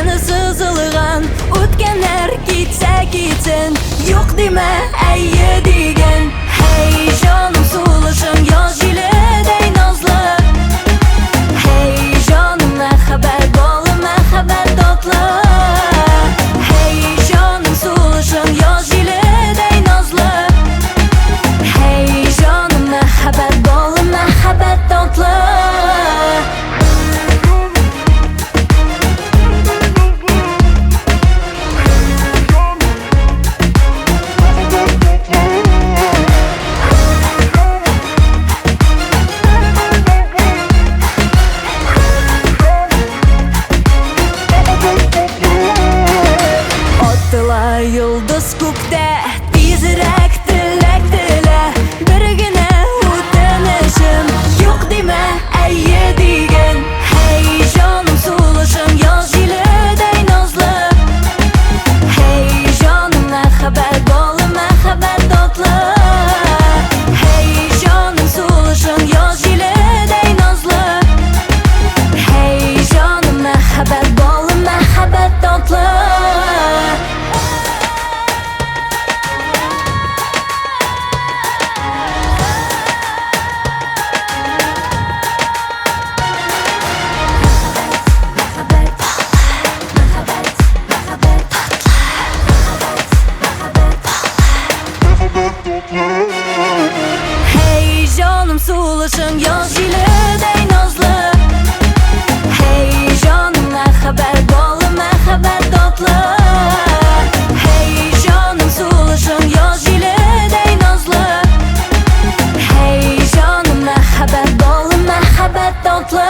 yana sızılgan o'tganlar ketsa ketsin, yo'q dema ayyi degan. Hey jonim sulishim yoz yiliday nozli, hey jonim marhamat bo'lim marhamat totli. Hey jonim sulishim yoz yiliday nozli, hey jonim marhamat bo'lim marhamat totli. Yıldız ko'kda tezroq tilak tila, birgina o'tinishim yo'q dema ayyi degan. Hey jonim sulishim yoz yiliday nozli, hey jonim marhamat bo'lim marhamat totli. Hey jonim sulishim yoz yiliday nozli, hey jonim marhamat bo'lim marhamat totli. Hey jonim sulishim yoz yiliday nozli, hey jonim marhamat bo'lim marhamat totli. Hey jonim sulishim yoz yiliday nozli, hey jonim marhamat bo'lim marhamat totli.